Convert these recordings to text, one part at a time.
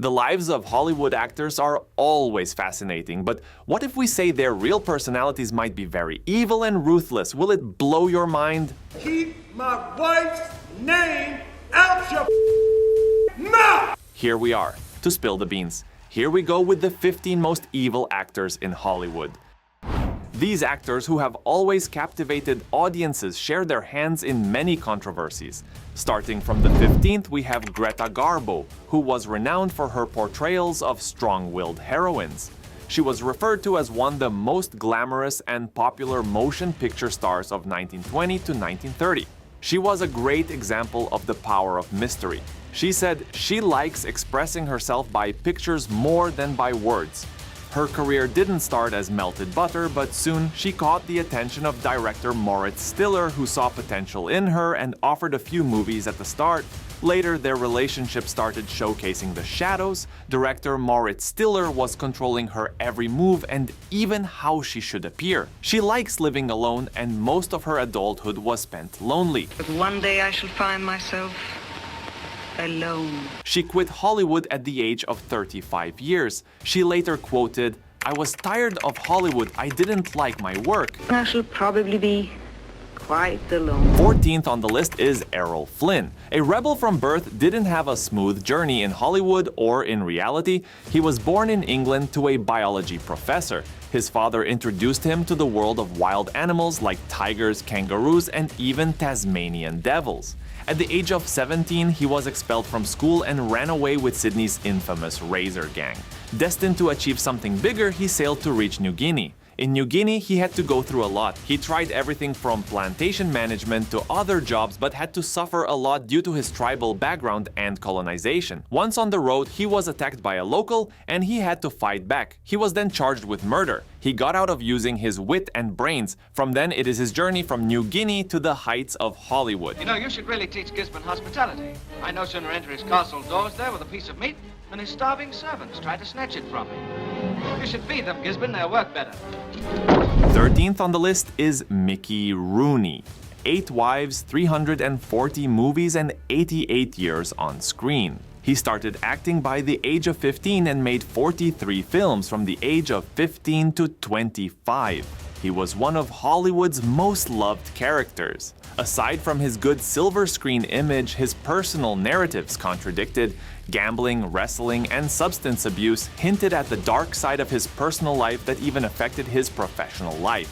The lives of Hollywood actors are always fascinating, but what if we say their real personalities might be very evil and ruthless? Will it blow your mind? Keep my wife's name out your mouth! Here we are, to spill the beans. Here we go with the 15 most evil actors in Hollywood. These actors, who have always captivated audiences, share their hands in many controversies. Starting from the 15th, we have Greta Garbo, who was renowned for her portrayals of strong-willed heroines. She was referred to as one of the most glamorous and popular motion picture stars of 1920 to 1930. She was a great example of the power of mystery. She said she likes expressing herself by pictures more than by words. Her career didn't start as melted butter, but soon she caught the attention of director Moritz Stiller, who saw potential in her and offered a few movies at the start. Later, their relationship started showcasing the shadows. Director Moritz Stiller was controlling her every move and even how she should appear. She likes living alone, and most of her adulthood was spent lonely. But one day I shall find myself alone. She quit Hollywood at the age of 35 years. She later quoted, "I was tired of Hollywood. I didn't like my work." I shall probably be quite alone. 14th on the list is Errol Flynn. A rebel from birth, didn't have a smooth journey in Hollywood or in reality. He was born in England to a biology professor. His father introduced him to the world of wild animals like tigers, kangaroos, and even Tasmanian devils. At the age of 17, he was expelled from school and ran away with Sydney's infamous Razor Gang. Destined to achieve something bigger, he sailed to reach New Guinea. In New Guinea, he had to go through a lot. He tried everything from plantation management to other jobs, but had to suffer a lot due to his tribal background and colonization. Once on the road, he was attacked by a local, and he had to fight back. He was then charged with murder. He got out of using his wit and brains. From then, it is his journey from New Guinea to the heights of Hollywood. You know, you should really teach Gisborne hospitality. I no sooner enter his castle doors there with a piece of meat than his starving servants try to snatch it from me. You should feed them, Gisborne, they'll work better. 13th on the list is Mickey Rooney. 8 wives, 340 movies, and 88 years on screen. He started acting by the age of 15 and made 43 films from the age of 15 to 25. He was one of Hollywood's most loved characters. Aside from his good silver screen image, his personal narratives contradicted. Gambling, wrestling, and substance abuse hinted at the dark side of his personal life that even affected his professional life.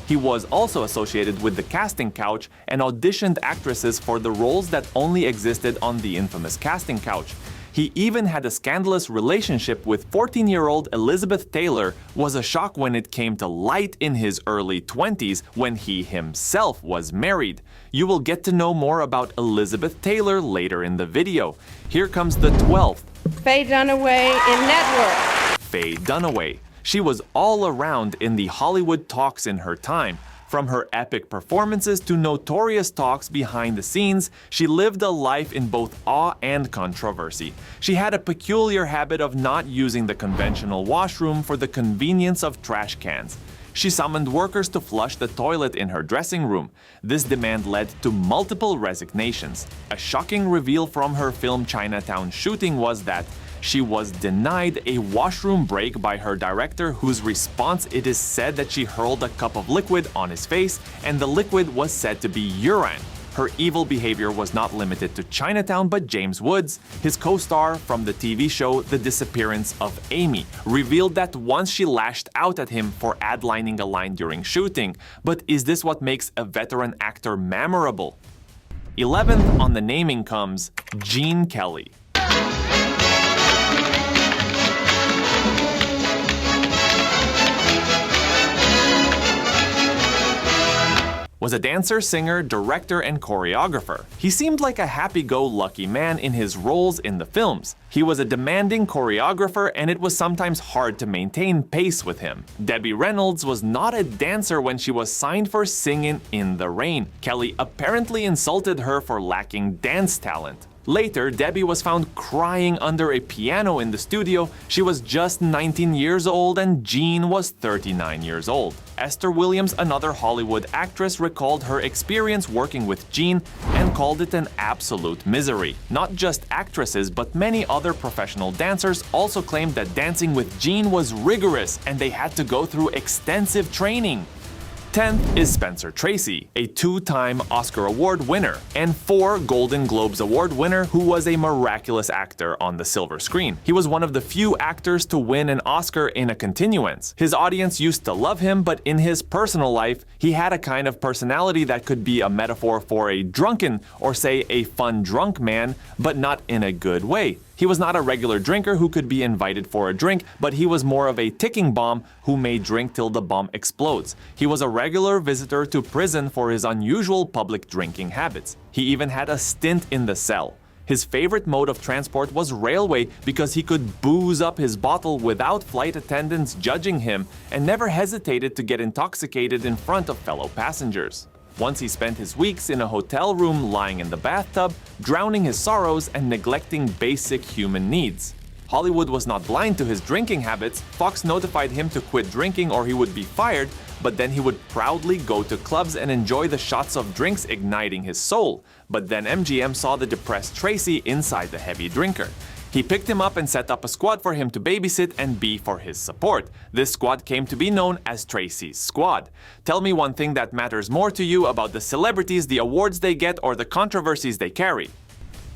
He was also associated with the casting couch and auditioned actresses for the roles that only existed on the infamous casting couch. He even had a scandalous relationship with 14-year-old Elizabeth Taylor. Was a shock when it came to light in his early 20s when he himself was married. You will get to know more about Elizabeth Taylor later in the video. Here comes the 12th. Faye Dunaway in Network. Faye Dunaway. She was all around in the Hollywood talks in her time. From her epic performances to notorious talks behind the scenes, she lived a life in both awe and controversy. She had a peculiar habit of not using the conventional washroom for the convenience of trash cans. She summoned workers to flush the toilet in her dressing room. This demand led to multiple resignations. A shocking reveal from her film Chinatown shooting was that she was denied a washroom break by her director, whose response it is said that she hurled a cup of liquid on his face, and the liquid was said to be urine. Her evil behavior was not limited to Chinatown, but James Woods, his co-star from the TV show The Disappearance of Amy, revealed that once she lashed out at him for ad-lining a line during shooting. But is this what makes a veteran actor memorable? 11th on the naming comes Gene Kelly. Was a dancer, singer, director, and choreographer. He seemed like a happy-go-lucky man in his roles in the films. He was a demanding choreographer, and it was sometimes hard to maintain pace with him. Debbie Reynolds was not a dancer when she was signed for Singin' in the Rain. Kelly apparently insulted her for lacking dance talent. Later, Debbie was found crying under a piano in the studio. She was just 19 years old and Gene was 39 years old. Esther Williams, another Hollywood actress, recalled her experience working with Gene and called it an absolute misery. Not just actresses, but many other professional dancers also claimed that dancing with Gene was rigorous and they had to go through extensive training. 10th is Spencer Tracy, a 2-time Oscar Award winner and 4 Golden Globes Award winner who was a miraculous actor on the silver screen. He was one of the few actors to win an Oscar in a continuance. His audience used to love him, but in his personal life, he had a kind of personality that could be a metaphor for a drunken or say a fun drunk man, but not in a good way. He was not a regular drinker who could be invited for a drink, but he was more of a ticking bomb who may drink till the bomb explodes. He was a regular visitor to prison for his unusual public drinking habits. He even had a stint in the cell. His favorite mode of transport was railway because he could booze up his bottle without flight attendants judging him and never hesitated to get intoxicated in front of fellow passengers. Once he spent his weeks in a hotel room lying in the bathtub, drowning his sorrows and neglecting basic human needs. Hollywood was not blind to his drinking habits. Fox notified him to quit drinking or he would be fired, but then he would proudly go to clubs and enjoy the shots of drinks igniting his soul. But then MGM saw the depressed Tracy inside the heavy drinker. He picked him up and set up a squad for him to babysit and be for his support. This squad came to be known as Tracy's Squad. Tell me one thing that matters more to you about the celebrities, the awards they get, or the controversies they carry.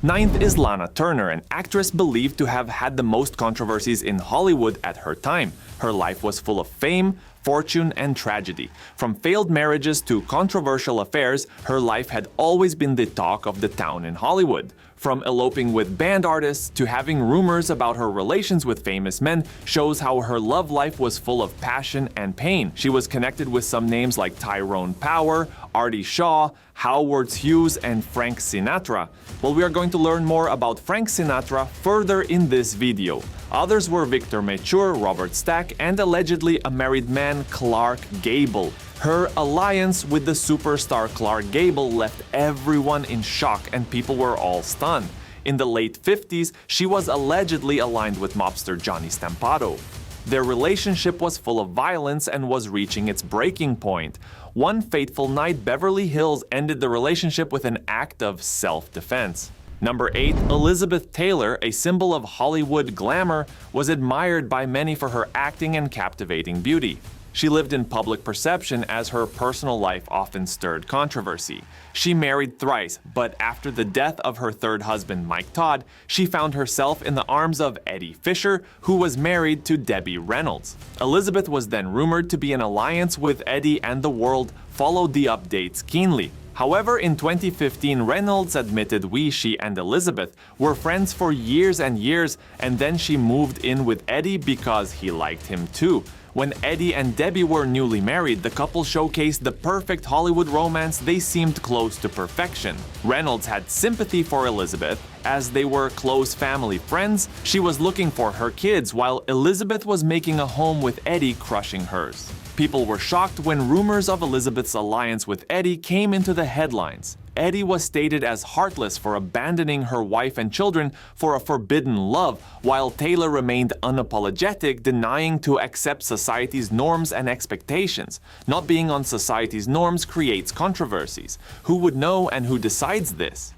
9th is Lana Turner, an actress believed to have had the most controversies in Hollywood at her time. Her life was full of fame, fortune, and tragedy. From failed marriages to controversial affairs, her life had always been the talk of the town in Hollywood. From eloping with band artists to having rumors about her relations with famous men shows how her love life was full of passion and pain. She was connected with some names like Tyrone Power, Artie Shaw, Howard Hughes, and Frank Sinatra. Well, we are going to learn more about Frank Sinatra further in this video. Others were Victor Mature, Robert Stack, and allegedly a married man, Clark Gable. Her alliance with the superstar Clark Gable left everyone in shock and people were all stunned. In the late 50s, she was allegedly aligned with mobster Johnny Stampato. Their relationship was full of violence and was reaching its breaking point. One fateful night, Beverly Hills ended the relationship with an act of self-defense. Number 8, Elizabeth Taylor, a symbol of Hollywood glamour, was admired by many for her acting and captivating beauty. She lived in public perception as her personal life often stirred controversy. She married thrice, but after the death of her third husband, Mike Todd, she found herself in the arms of Eddie Fisher, who was married to Debbie Reynolds. Elizabeth was then rumored to be in alliance with Eddie, and the world followed the updates keenly. However, in 2015, Reynolds admitted she and Elizabeth were friends for years and years, and then she moved in with Eddie because he liked him too. When Eddie and Debbie were newly married, the couple showcased the perfect Hollywood romance. They seemed close to perfection. Reynolds had sympathy for Elizabeth. As they were close family friends, she was looking for her kids, while Elizabeth was making a home with Eddie, crushing hers. People were shocked when rumors of Elizabeth's alliance with Eddie came into the headlines. Eddie was stated as heartless for abandoning her wife and children for a forbidden love, while Taylor remained unapologetic, denying to accept society's norms and expectations. Not being on society's norms creates controversies. Who would know and who decides this?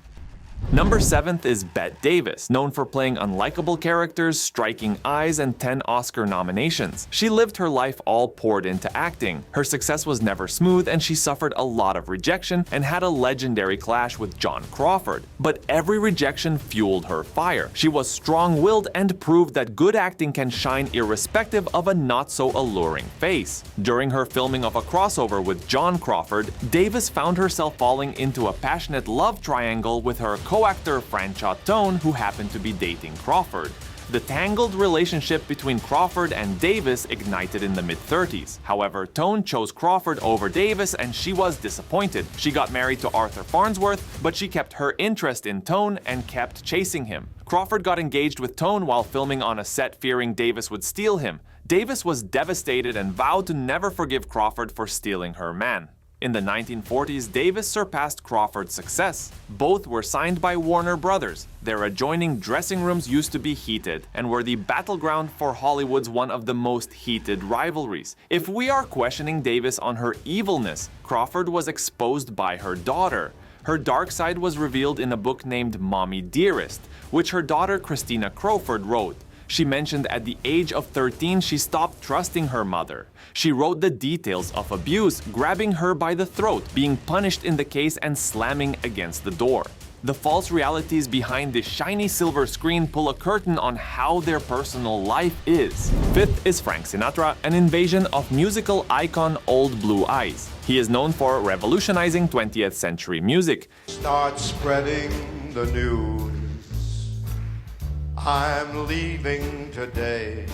Number 7th is Bette Davis, known for playing unlikable characters, striking eyes, and 10 Oscar nominations. She lived her life all poured into acting. Her success was never smooth, and she suffered a lot of rejection and had a legendary clash with John Crawford. But every rejection fueled her fire. She was strong-willed and proved that good acting can shine irrespective of a not-so-alluring face. During her filming of a crossover with John Crawford, Davis found herself falling into a passionate love triangle with her co-actor Franchot Tone, who happened to be dating Crawford. The tangled relationship between Crawford and Davis ignited in the mid-30s. However, Tone chose Crawford over Davis and she was disappointed. She got married to Arthur Farnsworth, but she kept her interest in Tone and kept chasing him. Crawford got engaged with Tone while filming on a set, fearing Davis would steal him. Davis was devastated and vowed to never forgive Crawford for stealing her man. In the 1940s, Davis surpassed Crawford's success. Both were signed by Warner Brothers. Their adjoining dressing rooms used to be heated and were the battleground for Hollywood's one of the most heated rivalries. If we are questioning Davis on her evilness, Crawford was exposed by her daughter. Her dark side was revealed in a book named Mommy Dearest, which her daughter Christina Crawford wrote. She mentioned at the age of 13 she stopped trusting her mother. She wrote the details of abuse, grabbing her by the throat, being punished in the case and slamming against the door. The false realities behind this shiny silver screen pull a curtain on how their personal life is. Fifth is Frank Sinatra, an invasion of musical icon Old Blue Eyes. He is known for revolutionizing 20th century music. Start spreading the news. I'm leaving today.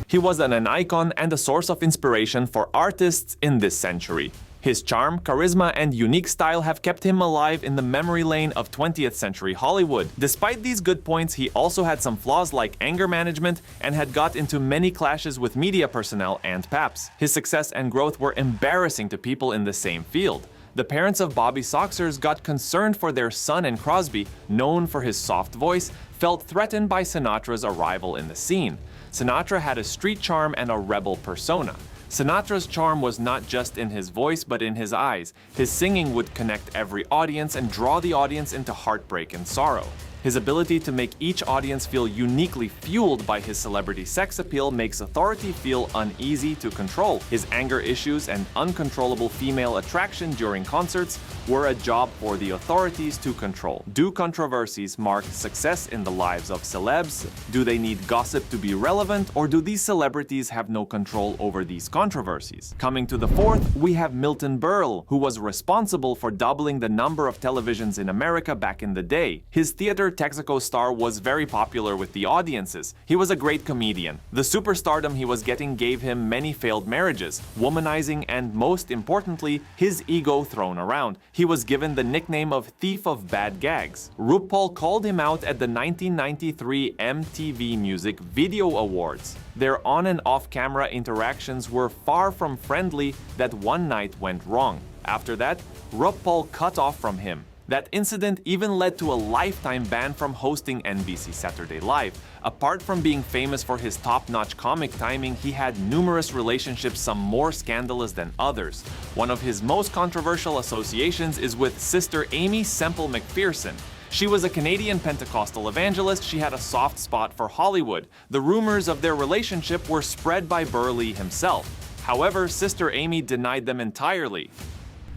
He was an icon and a source of inspiration for artists in this century. His charm, charisma, and unique style have kept him alive in the memory lane of 20th century Hollywood. Despite these good points, he also had some flaws like anger management and had got into many clashes with media personnel and paps. His success and growth were embarrassing to people in the same field. The parents of Bobby Soxers got concerned for their son, and Crosby, known for his soft voice, felt threatened by Sinatra's arrival in the scene. Sinatra had a street charm and a rebel persona. Sinatra's charm was not just in his voice but in his eyes. His singing would connect every audience and draw the audience into heartbreak and sorrow. His ability to make each audience feel uniquely fueled by his celebrity sex appeal makes authority feel uneasy to control. His anger issues and uncontrollable female attraction during concerts were a job for the authorities to control. Do controversies mark success in the lives of celebs? Do they need gossip to be relevant, or do these celebrities have no control over these controversies? Coming to the fourth, we have Milton Berle, who was responsible for doubling the number of televisions in America back in the day. His theater Texaco star was very popular with the audiences. He was a great comedian. The superstardom he was getting gave him many failed marriages, womanizing, and most importantly, his ego thrown around. He was given the nickname of Thief of Bad Gags. RuPaul called him out at the 1993 MTV Music Video Awards. Their on and off camera interactions were far from friendly that one night went wrong. After that, RuPaul cut off from him. That incident even led to a lifetime ban from hosting NBC Saturday Live. Apart from being famous for his top-notch comic timing, he had numerous relationships, some more scandalous than others. One of his most controversial associations is with Sister Amy Semple McPherson. She was a Canadian Pentecostal evangelist. She had a soft spot for Hollywood. The rumors of their relationship were spread by Berle himself. However, Sister Amy denied them entirely.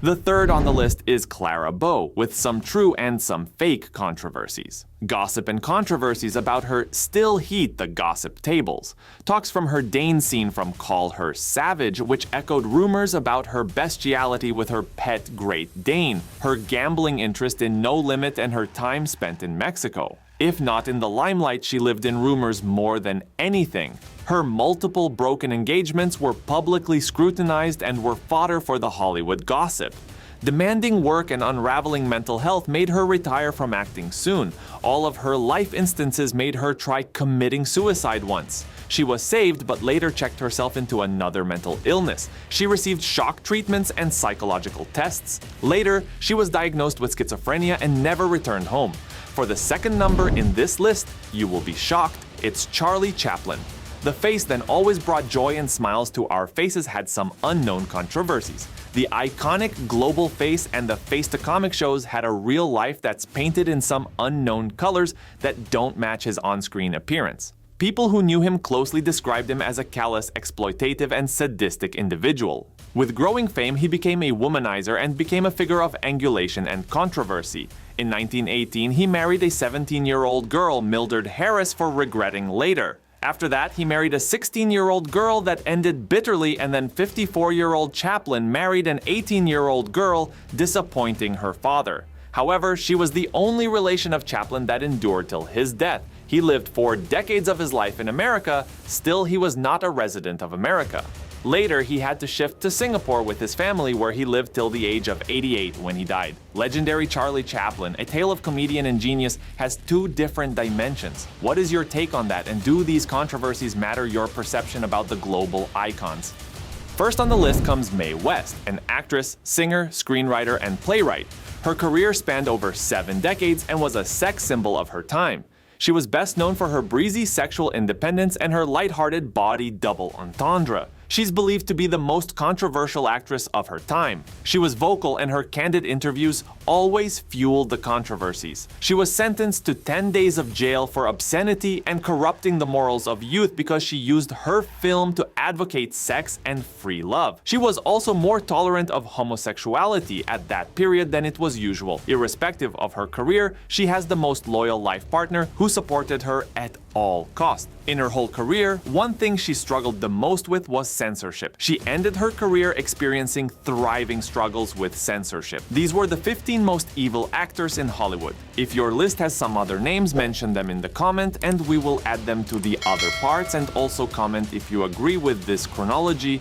The third on the list is Clara Bow, with some true and some fake controversies. Gossip and controversies about her still heat the gossip tables. Talks from her Dane scene from Call Her Savage, which echoed rumors about her bestiality with her pet Great Dane, her gambling interest in No Limit, and her time spent in Mexico. If not in the limelight, she lived in rumors more than anything. Her multiple broken engagements were publicly scrutinized and were fodder for the Hollywood gossip. Demanding work and unraveling mental health made her retire from acting soon. All of her life instances made her try committing suicide once. She was saved, but later checked herself into another mental illness. She received shock treatments and psychological tests. Later, she was diagnosed with schizophrenia and never returned home. For the second number in this list, you will be shocked, it's Charlie Chaplin. The face that always brought joy and smiles to our faces had some unknown controversies. The iconic global face and the face to comic shows had a real life that's painted in some unknown colors that don't match his on-screen appearance. People who knew him closely described him as a callous, exploitative, and sadistic individual. With growing fame, he became a womanizer and became a figure of angulation and controversy. In 1918, he married a 17-year-old girl, Mildred Harris, for regretting later. After that, he married a 16-year-old girl that ended bitterly, and then 54-year-old Chaplin married an 18-year-old girl, disappointing her father. However, she was the only relation of Chaplin that endured till his death. He lived 4 decades of his life in America, still he was not a resident of America. Later, he had to shift to Singapore with his family, where he lived till the age of 88 when he died. Legendary Charlie Chaplin, a tale of comedian and genius, has 2 different dimensions. What is your take on that, and do these controversies matter your perception about the global icons? First on the list comes Mae West, an actress, singer, screenwriter, and playwright. Her career spanned over 7 decades and was a sex symbol of her time. She was best known for her breezy sexual independence and her lighthearted body double entendre. She's believed to be the most controversial actress of her time. She was vocal and her candid interviews always fueled the controversies. She was sentenced to 10 days of jail for obscenity and corrupting the morals of youth because she used her film to advocate sex and free love. She was also more tolerant of homosexuality at that period than it was usual. Irrespective of her career, she has the most loyal life partner who supported her at all costs. In her whole career, one thing she struggled the most with was censorship. She ended her career experiencing thriving struggles with censorship. These were the 15 most evil actors in Hollywood. If your list has some other names, mention them in the comment and we will add them to the other parts, and also comment if you agree with this chronology